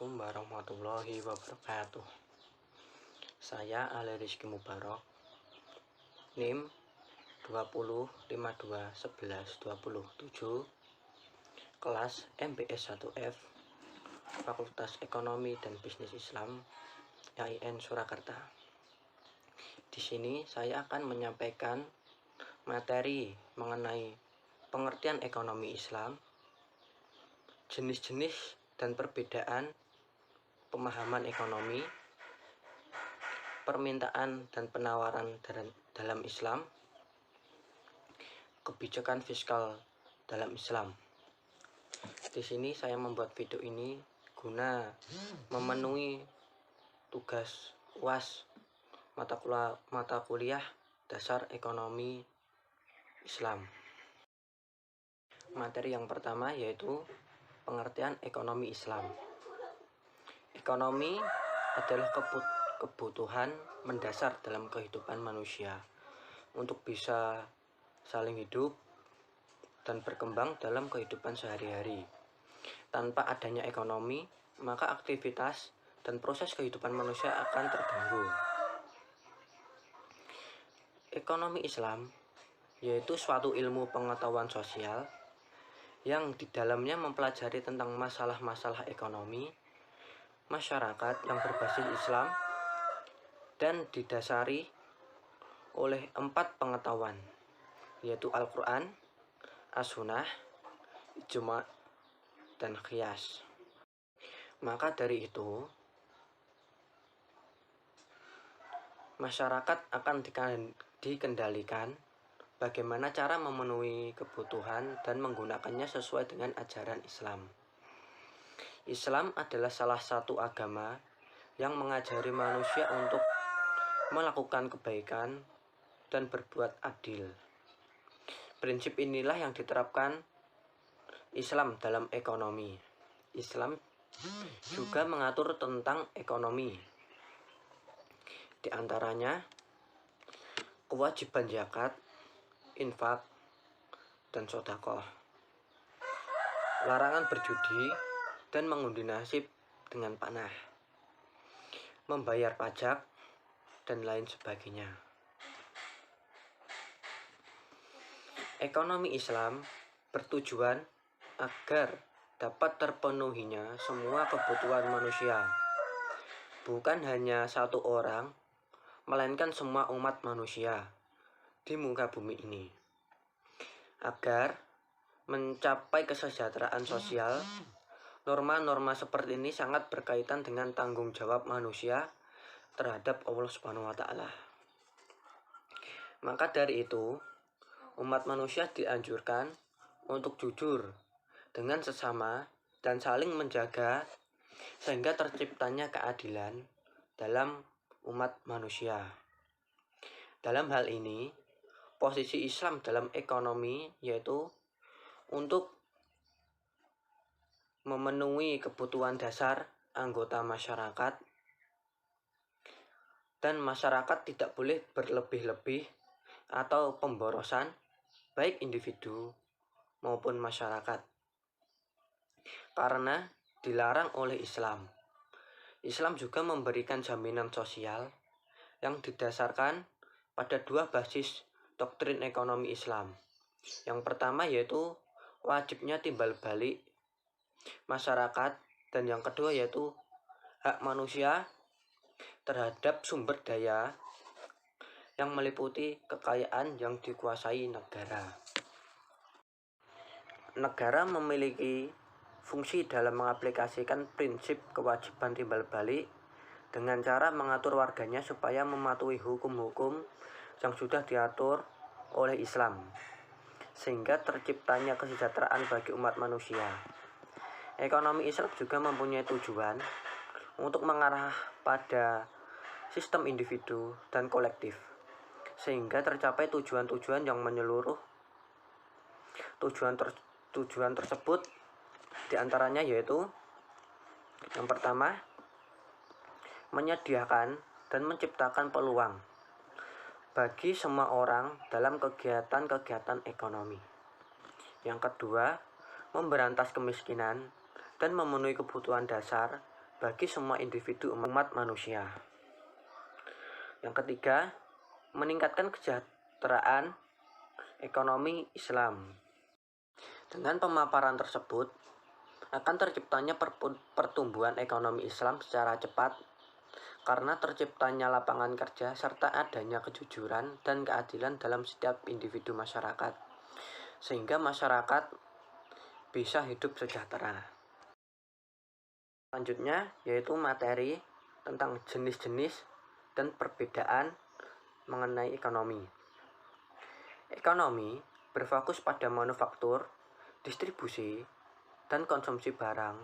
Assalamualaikum warahmatullahi wabarakatuh. Saya Ali Rizky Mubarok, NIM 20521127, kelas MBS 1F, Fakultas Ekonomi dan Bisnis Islam, IAIN Surakarta. Di sini saya akan menyampaikan materi mengenai pengertian ekonomi Islam, jenis-jenis dan perbedaan pemahaman ekonomi, permintaan dan penawaran dalam Islam, kebijakan fiskal dalam Islam. Di sini saya membuat video ini guna memenuhi tugas UAS mata kuliah dasar ekonomi Islam. Materi yang pertama yaitu pengertian ekonomi Islam. Ekonomi adalah kebutuhan mendasar dalam kehidupan manusia untuk bisa saling hidup dan berkembang dalam kehidupan sehari-hari. Tanpa adanya ekonomi, maka aktivitas dan proses kehidupan manusia akan terganggu. Ekonomi Islam yaitu suatu ilmu pengetahuan sosial yang di dalamnya mempelajari tentang masalah-masalah ekonomi masyarakat yang berbasis Islam dan didasari oleh 4 pengetahuan, yaitu Al-Quran, As-Sunnah, Ijma', dan Qiyas. Maka dari itu, masyarakat akan dikendalikan bagaimana cara memenuhi kebutuhan dan menggunakannya sesuai dengan ajaran Islam. Islam adalah salah satu agama yang mengajari manusia untuk melakukan kebaikan dan berbuat adil. Prinsip inilah yang diterapkan Islam dalam ekonomi. Islam juga mengatur tentang ekonomi. Di antaranya kewajiban zakat, infak, dan sedekah, larangan berjudi dan mengundi nasib dengan panah, membayar pajak, dan lain sebagainya. Ekonomi Islam bertujuan agar dapat terpenuhinya semua kebutuhan manusia, bukan hanya satu orang, melainkan semua umat manusia di muka bumi ini. Agar mencapai kesejahteraan sosial, norma-norma seperti ini sangat berkaitan dengan tanggung jawab manusia terhadap Allah Subhanahu wa Ta'ala. Maka dari itu, umat manusia dianjurkan untuk jujur dengan sesama dan saling menjaga sehingga terciptanya keadilan dalam umat manusia. Dalam hal ini, posisi Islam dalam ekonomi yaitu untuk memenuhi kebutuhan dasar anggota masyarakat, dan masyarakat tidak boleh berlebih-lebih atau pemborosan baik individu maupun masyarakat, karena dilarang oleh Islam. Islam juga memberikan jaminan sosial yang didasarkan pada 2 basis doktrin ekonomi Islam. Yang pertama yaitu wajibnya timbal balik masyarakat, dan yang kedua yaitu hak manusia terhadap sumber daya yang meliputi kekayaan yang dikuasai negara. Negara memiliki fungsi dalam mengaplikasikan prinsip kewajiban timbal balik dengan cara mengatur warganya supaya mematuhi hukum-hukum yang sudah diatur oleh Islam, sehingga terciptanya kesejahteraan bagi umat manusia. Ekonomi Islam juga mempunyai tujuan untuk mengarah pada sistem individu dan kolektif, sehingga tercapai tujuan-tujuan yang menyeluruh. Tujuan tersebut diantaranya yaitu yang pertama, menyediakan dan menciptakan peluang bagi semua orang dalam kegiatan-kegiatan ekonomi. Yang kedua, memberantas kemiskinan dan memenuhi kebutuhan dasar bagi semua individu umat manusia. Yang ketiga, meningkatkan kesejahteraan ekonomi Islam. Dengan pemaparan tersebut, akan terciptanya pertumbuhan ekonomi Islam secara cepat karena terciptanya lapangan kerja serta adanya kejujuran dan keadilan dalam setiap individu masyarakat, sehingga masyarakat bisa hidup sejahtera. Selanjutnya yaitu materi tentang jenis-jenis dan perbedaan mengenai ekonomi. Ekonomi berfokus pada manufaktur, distribusi, dan konsumsi barang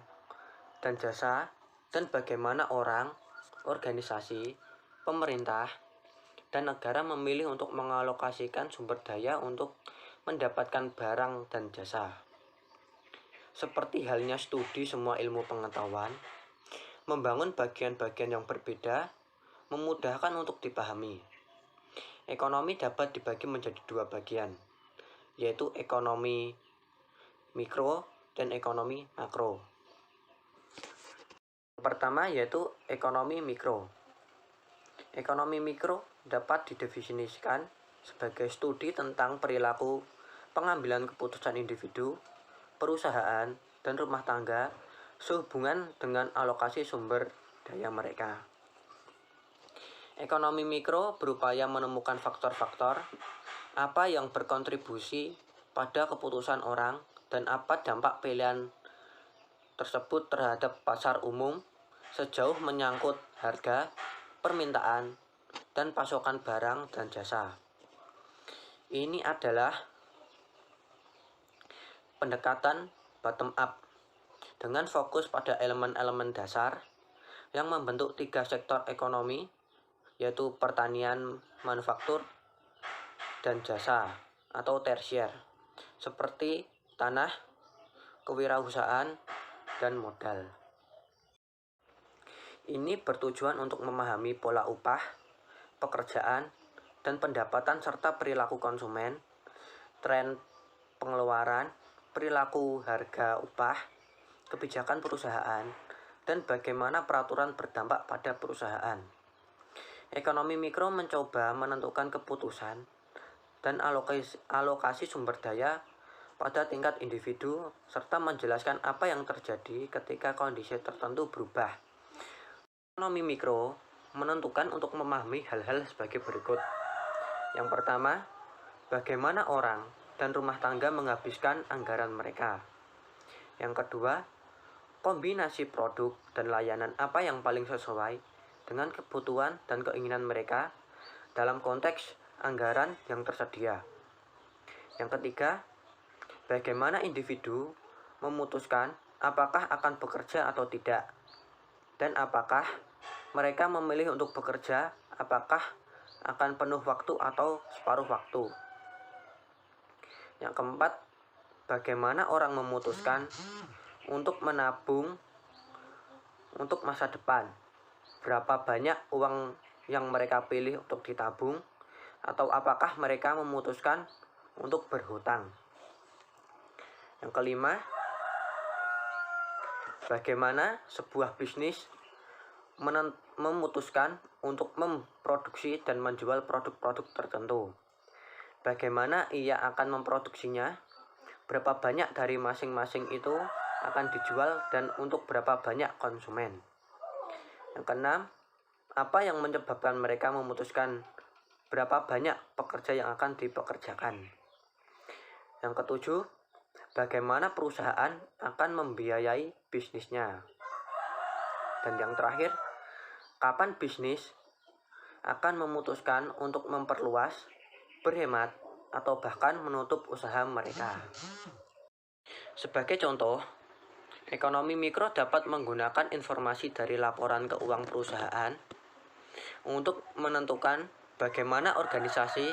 dan jasa, dan bagaimana orang, organisasi, pemerintah, dan negara memilih untuk mengalokasikan sumber daya untuk mendapatkan barang dan jasa. Seperti halnya studi semua ilmu pengetahuan, membangun bagian-bagian yang berbeda, memudahkan untuk dipahami. Ekonomi dapat dibagi menjadi dua bagian, yaitu ekonomi mikro dan ekonomi makro. Pertama yaitu ekonomi mikro. Ekonomi mikro dapat didefinisikan sebagai studi tentang perilaku pengambilan keputusan individu, perusahaan, dan rumah tangga sehubungan dengan alokasi sumber daya mereka. Ekonomi mikro berupaya menemukan faktor-faktor apa yang berkontribusi pada keputusan orang dan apa dampak pilihan tersebut terhadap pasar umum sejauh menyangkut harga, permintaan, dan pasokan barang dan jasa. Ini adalah pendekatan bottom up dengan fokus pada elemen-elemen dasar yang membentuk tiga sektor ekonomi, yaitu pertanian, manufaktur, dan jasa atau tersier, seperti tanah, kewirausahaan, dan modal. Ini bertujuan untuk memahami pola upah, pekerjaan, dan pendapatan serta perilaku konsumen, tren pengeluaran, perilaku harga upah, kebijakan perusahaan, dan bagaimana peraturan berdampak pada perusahaan. Ekonomi mikro mencoba menentukan keputusan dan alokasi sumber daya pada tingkat individu serta menjelaskan apa yang terjadi ketika kondisi tertentu berubah. Ekonomi mikro menentukan untuk memahami hal-hal sebagai berikut. Yang pertama, bagaimana orang dan rumah tangga menghabiskan anggaran mereka. Yang kedua, kombinasi produk dan layanan apa yang paling sesuai dengan kebutuhan dan keinginan mereka dalam konteks anggaran yang tersedia. Yang ketiga, bagaimana individu memutuskan apakah akan bekerja atau tidak, dan apakah mereka memilih untuk bekerja, apakah akan penuh waktu atau separuh waktu. Yang keempat, bagaimana orang memutuskan untuk menabung untuk masa depan. Berapa banyak uang yang mereka pilih untuk ditabung, atau apakah mereka memutuskan untuk berhutang. Yang kelima, bagaimana sebuah bisnis memutuskan untuk memproduksi dan menjual produk-produk tertentu. Bagaimana ia akan memproduksinya, berapa banyak dari masing-masing itu akan dijual, dan untuk berapa banyak konsumen. Yang keenam, apa yang menyebabkan mereka memutuskan berapa banyak pekerja yang akan dipekerjakan. Yang ketujuh, bagaimana perusahaan akan membiayai bisnisnya. Dan yang terakhir, kapan bisnis akan memutuskan untuk memperluas, berhemat, atau bahkan menutup usaha mereka. Sebagai contoh, ekonomi mikro dapat menggunakan informasi dari laporan keuangan perusahaan untuk menentukan bagaimana organisasi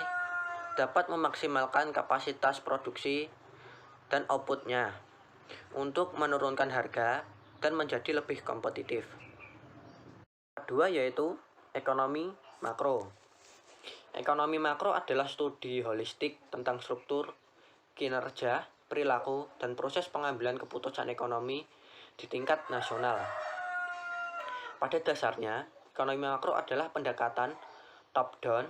dapat memaksimalkan kapasitas produksi dan outputnya untuk menurunkan harga dan menjadi lebih kompetitif. Kedua yaitu ekonomi makro. Ekonomi makro adalah studi holistik tentang struktur, kinerja, perilaku, dan proses pengambilan keputusan ekonomi di tingkat nasional. Pada dasarnya, ekonomi makro adalah pendekatan top-down.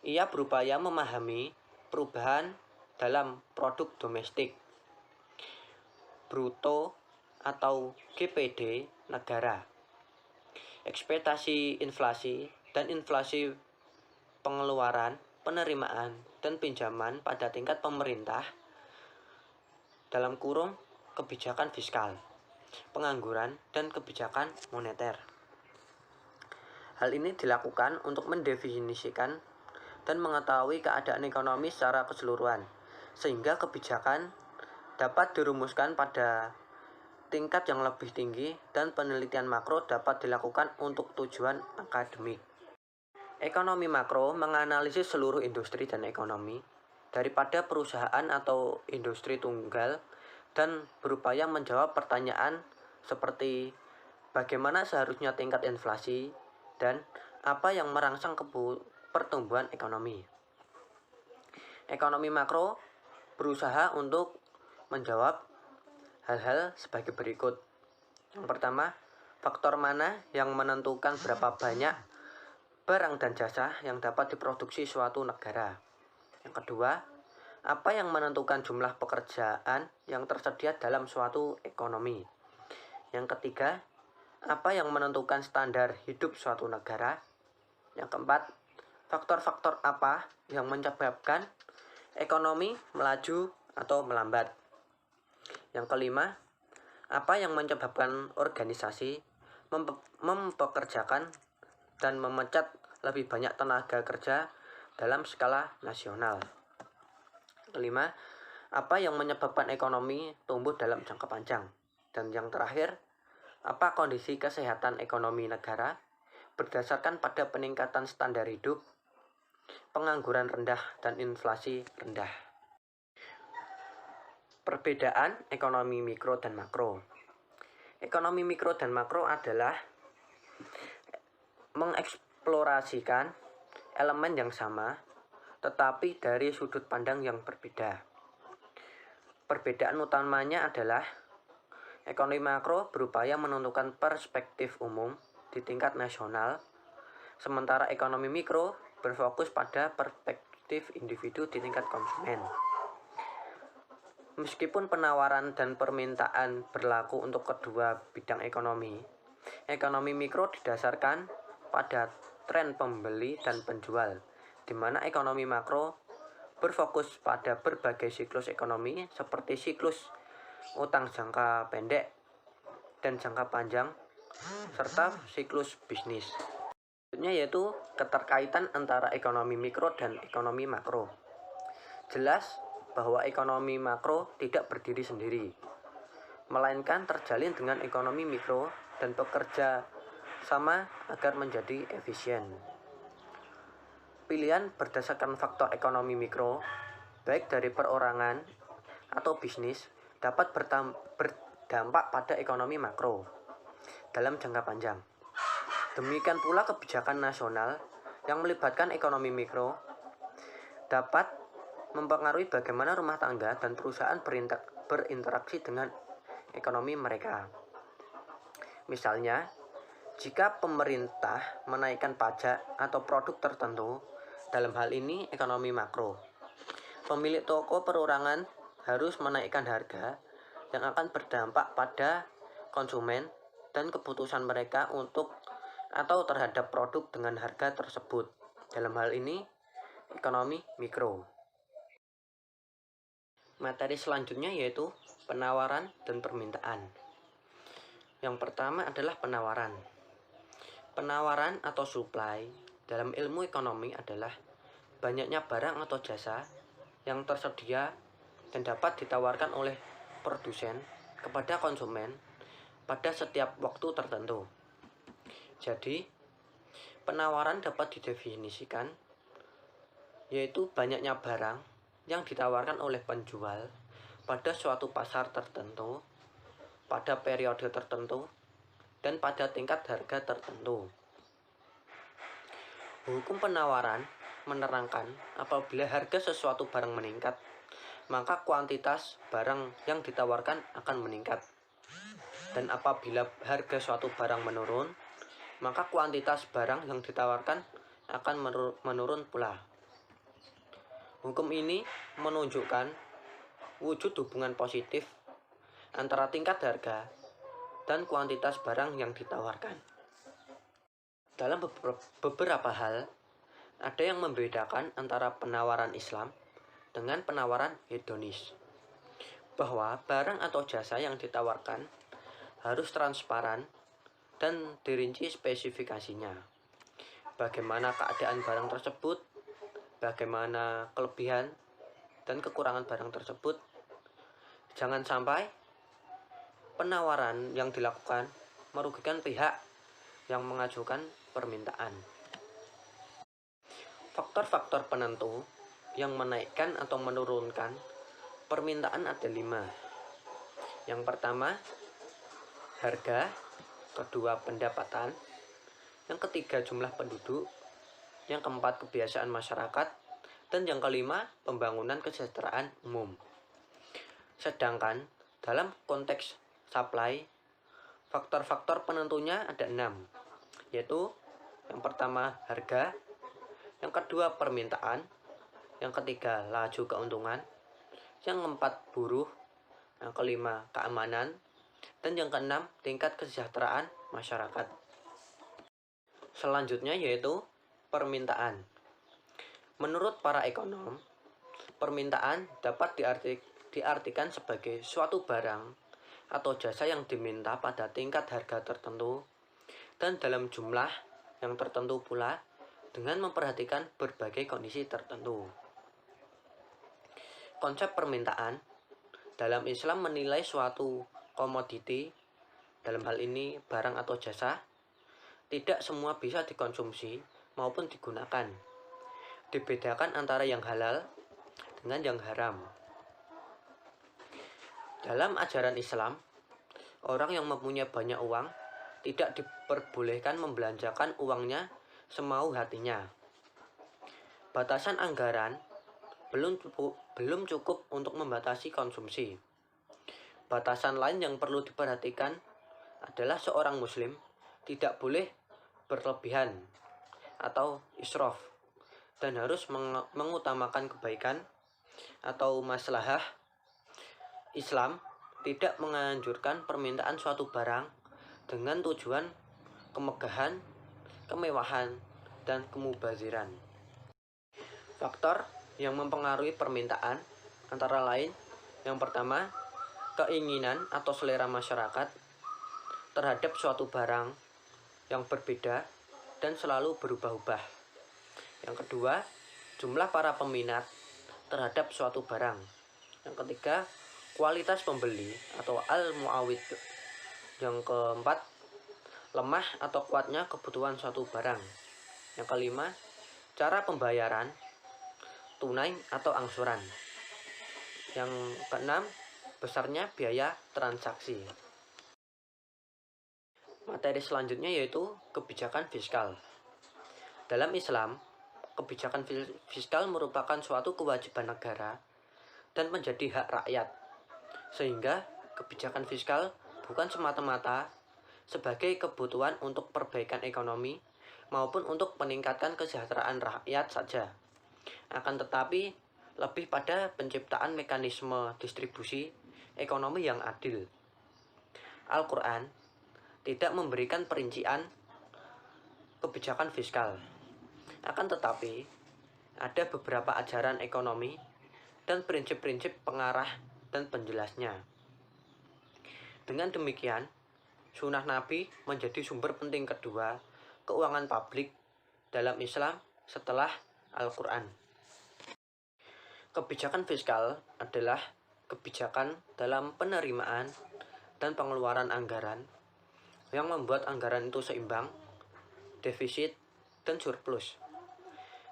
Ia berupaya memahami perubahan dalam produk domestik bruto atau GPD negara, ekspektasi inflasi, dan inflasi pengeluaran, penerimaan, dan pinjaman pada tingkat pemerintah dalam kurung kebijakan fiskal, pengangguran, dan kebijakan moneter. Hal ini dilakukan untuk mendefinisikan dan mengetahui keadaan ekonomi secara keseluruhan, sehingga kebijakan dapat dirumuskan pada tingkat yang lebih tinggi dan penelitian makro dapat dilakukan untuk tujuan akademik. Ekonomi makro menganalisis seluruh industri dan ekonomi daripada perusahaan atau industri tunggal dan berupaya menjawab pertanyaan seperti bagaimana seharusnya tingkat inflasi dan apa yang merangsang pertumbuhan ekonomi. Ekonomi makro berusaha untuk menjawab hal-hal sebagai berikut. Yang pertama, faktor mana yang menentukan berapa banyak barang dan jasa yang dapat diproduksi suatu negara. Yang kedua, apa yang menentukan jumlah pekerjaan yang tersedia dalam suatu ekonomi. Yang ketiga, apa yang menentukan standar hidup suatu negara. Yang keempat, faktor-faktor apa yang menyebabkan ekonomi melaju atau melambat. Yang kelima, apa yang menyebabkan organisasi mempekerjakan dan memecat lebih banyak tenaga kerja dalam skala nasional. Kelima, apa yang menyebabkan ekonomi tumbuh dalam jangka panjang. Dan yang terakhir, apa kondisi kesehatan ekonomi negara berdasarkan pada peningkatan standar hidup, pengangguran rendah, dan inflasi rendah. Perbedaan ekonomi mikro dan makro. Ekonomi mikro dan makro adalah mengeksplorasikan elemen yang sama tetapi dari sudut pandang yang berbeda. Perbedaan utamanya adalah ekonomi makro berupaya menentukan perspektif umum di tingkat nasional, sementara ekonomi mikro berfokus pada perspektif individu di tingkat konsumen. Meskipun penawaran dan permintaan berlaku untuk kedua bidang ekonomi, ekonomi mikro didasarkan pada tren pembeli dan penjual, di mana ekonomi makro berfokus pada berbagai siklus ekonomi seperti siklus utang jangka pendek dan jangka panjang, serta siklus bisnis. Selanjutnya yaitu keterkaitan antara ekonomi mikro dan ekonomi makro. Jelas bahwa ekonomi makro tidak berdiri sendiri, melainkan terjalin dengan ekonomi mikro dan bekerja sama agar menjadi efisien. Pilihan berdasarkan faktor ekonomi mikro, baik dari perorangan atau bisnis, dapat berdampak pada ekonomi makro dalam jangka panjang. Demikian pula kebijakan nasional yang melibatkan ekonomi mikro dapat mempengaruhi bagaimana rumah tangga dan perusahaan berinteraksi dengan ekonomi mereka. Misalnya, jika pemerintah menaikkan pajak atau produk tertentu, dalam hal ini ekonomi makro, pemilik toko perorangan harus menaikkan harga yang akan berdampak pada konsumen dan keputusan mereka untuk atau terhadap produk dengan harga tersebut. Dalam hal ini, ekonomi mikro. Materi selanjutnya yaitu penawaran dan permintaan. Yang pertama adalah penawaran. Penawaran atau supply dalam ilmu ekonomi adalah banyaknya barang atau jasa yang tersedia dan dapat ditawarkan oleh produsen kepada konsumen pada setiap waktu tertentu. Jadi, penawaran dapat didefinisikan yaitu banyaknya barang yang ditawarkan oleh penjual pada suatu pasar tertentu, pada periode tertentu, dan pada tingkat harga tertentu. Hukum penawaran menerangkan apabila harga sesuatu barang meningkat, maka kuantitas barang yang ditawarkan akan meningkat. Dan apabila harga suatu barang menurun, maka kuantitas barang yang ditawarkan akan menurun pula. Hukum ini menunjukkan wujud hubungan positif antara tingkat harga dan kuantitas barang yang ditawarkan. Dalam beberapa hal, ada yang membedakan antara penawaran Islam dengan penawaran hedonis, bahwa barang atau jasa yang ditawarkan harus transparan dan dirinci spesifikasinya. Bagaimana keadaan barang tersebut, bagaimana kelebihan dan kekurangan barang tersebut. Jangan sampai penawaran yang dilakukan merugikan pihak yang mengajukan permintaan. Faktor-faktor penentu yang menaikkan atau menurunkan permintaan ada 5. Yang pertama, harga. Kedua, pendapatan. Yang ketiga, jumlah penduduk. Yang keempat, kebiasaan masyarakat. Dan yang kelima, pembangunan kesejahteraan umum. Sedangkan dalam konteks supply, faktor-faktor penentunya ada 6, yaitu yang pertama harga, yang kedua permintaan, yang ketiga laju keuntungan, yang keempat buruh, yang kelima keamanan, dan yang keenam tingkat kesejahteraan masyarakat. Selanjutnya yaitu permintaan. Menurut para ekonom, permintaan dapat diartikan sebagai suatu barang atau jasa yang diminta pada tingkat harga tertentu dan dalam jumlah yang tertentu pula dengan memperhatikan berbagai kondisi tertentu. Konsep permintaan dalam Islam menilai suatu komoditi, dalam hal ini barang atau jasa, tidak semua bisa dikonsumsi maupun digunakan. Dibedakan antara yang halal dengan yang haram. Dalam ajaran Islam, orang yang mempunyai banyak uang tidak diperbolehkan membelanjakan uangnya semau hatinya. Batasan anggaran belum cukup untuk membatasi konsumsi. Batasan lain yang perlu diperhatikan adalah seorang muslim tidak boleh berlebihan atau israf dan harus mengutamakan kebaikan atau maslahah. Islam tidak menganjurkan permintaan suatu barang dengan tujuan kemegahan, kemewahan, dan kemubaziran. Faktor yang mempengaruhi permintaan antara lain, yang pertama, keinginan atau selera masyarakat terhadap suatu barang yang berbeda dan selalu berubah-ubah. Yang kedua, jumlah para peminat terhadap suatu barang. Yang ketiga, kualitas pembeli atau al-mu'awid. Yang keempat, lemah atau kuatnya kebutuhan suatu barang. Yang kelima, cara pembayaran, tunai atau angsuran. Yang keenam, besarnya biaya transaksi. Materi selanjutnya yaitu kebijakan fiskal. Dalam Islam, kebijakan fiskal merupakan suatu kewajiban negara dan menjadi hak rakyat. Sehingga kebijakan fiskal bukan semata-mata sebagai kebutuhan untuk perbaikan ekonomi maupun untuk meningkatkan kesejahteraan rakyat saja. Akan tetapi lebih pada penciptaan mekanisme distribusi ekonomi yang adil. Al-Quran tidak memberikan perincian kebijakan fiskal. Akan tetapi ada beberapa ajaran ekonomi dan prinsip-prinsip pengarah dan penjelasnya. Dengan demikian, sunnah Nabi menjadi sumber penting kedua keuangan publik dalam Islam setelah Al-Quran. Kebijakan fiskal adalah kebijakan dalam penerimaan dan pengeluaran anggaran yang membuat anggaran itu seimbang, defisit, dan surplus.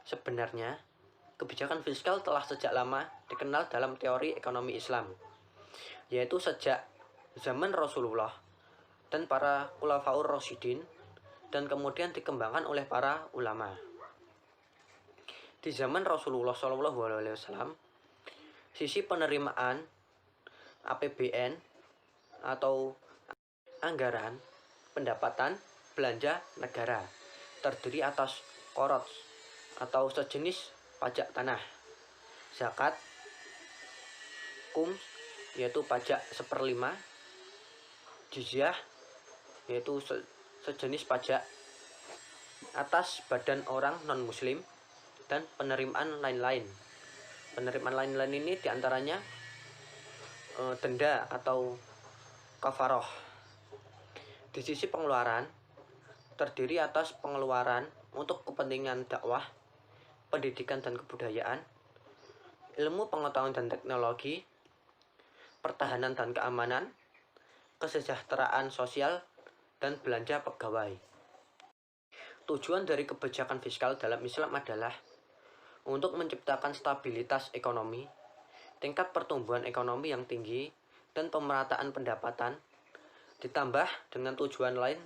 Sebenarnya, kebijakan fiskal telah sejak lama dikenal dalam teori ekonomi Islam, yaitu sejak zaman Rasulullah dan para khulafaur rasyidin, dan kemudian dikembangkan oleh para ulama. Di zaman Rasulullah SAW, sisi penerimaan APBN atau anggaran pendapatan belanja negara terdiri atas korot atau sejenis pajak tanah, zakat, khums yaitu pajak 1/5, jizyah yaitu sejenis pajak atas badan orang non-muslim, dan penerimaan lain-lain. Penerimaan lain-lain ini diantaranya denda atau kafaroh. Di sisi pengeluaran, terdiri atas pengeluaran untuk kepentingan dakwah, pendidikan dan kebudayaan, ilmu pengetahuan dan teknologi, pertahanan dan keamanan, kesejahteraan sosial, dan belanja pegawai. Tujuan dari kebijakan fiskal dalam Islam adalah untuk menciptakan stabilitas ekonomi, tingkat pertumbuhan ekonomi yang tinggi, dan pemerataan pendapatan, ditambah dengan tujuan lain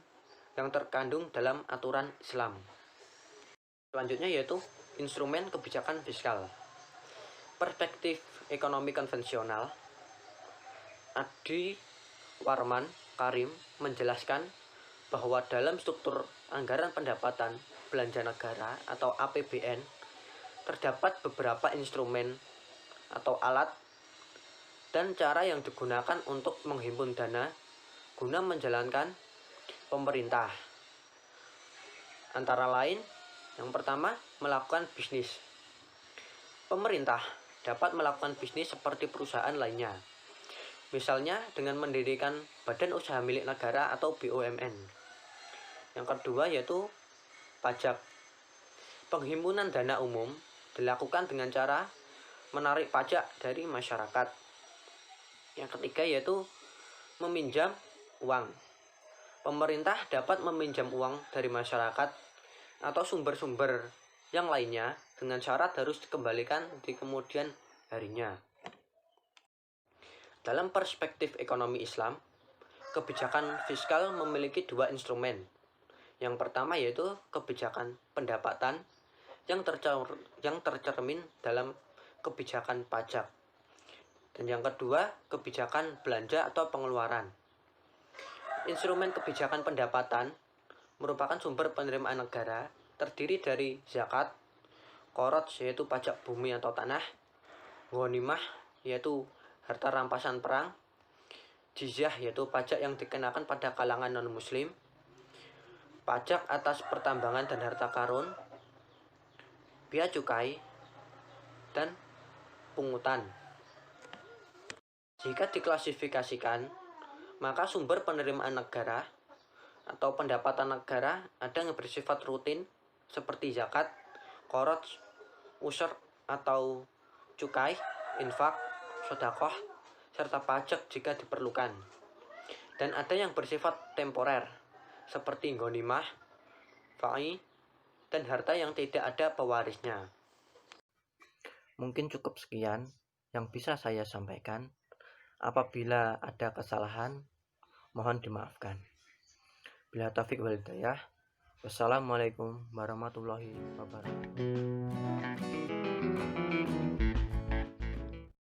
yang terkandung dalam aturan Islam. Selanjutnya yaitu instrumen kebijakan fiskal. Perspektif ekonomi konvensional, Adi Warman Karim menjelaskan bahwa dalam struktur anggaran pendapatan belanja negara atau APBN terdapat beberapa instrumen atau alat dan cara yang digunakan untuk menghimpun dana guna menjalankan pemerintah. Antara lain, yang pertama, melakukan bisnis. Pemerintah dapat melakukan bisnis seperti perusahaan lainnya, misalnya dengan mendirikan badan usaha milik negara atau BUMN. Yang kedua yaitu pajak. Penghimpunan dana umum dilakukan dengan cara menarik pajak dari masyarakat. Yang ketiga yaitu meminjam uang. Pemerintah dapat meminjam uang dari masyarakat atau sumber-sumber yang lainnya dengan syarat harus dikembalikan di kemudian harinya. Dalam perspektif ekonomi Islam, kebijakan fiskal memiliki dua instrumen. Yang pertama yaitu kebijakan pendapatan yang tercermin dalam kebijakan pajak. Dan yang kedua, kebijakan belanja atau pengeluaran. Instrumen kebijakan pendapatan merupakan sumber penerimaan negara, terdiri dari zakat, korot yaitu pajak bumi atau tanah, ghanimah yaitu harta rampasan perang, jizyah yaitu pajak yang dikenakan pada kalangan non-muslim, pajak atas pertambangan dan harta karun, bea cukai, dan pungutan. Jika diklasifikasikan, maka sumber penerimaan negara atau pendapatan negara ada yang bersifat rutin seperti zakat, korot, usur atau cukai, infak, sedekah, serta pajak jika diperlukan. Dan ada yang bersifat temporer seperti ghanimah, fa'i, dan harta yang tidak ada pewarisnya. Mungkin cukup sekian yang bisa saya sampaikan. Apabila ada kesalahan, mohon dimaafkan. Bila taufik wal hidayah. Wassalamualaikum warahmatullahi wabarakatuh.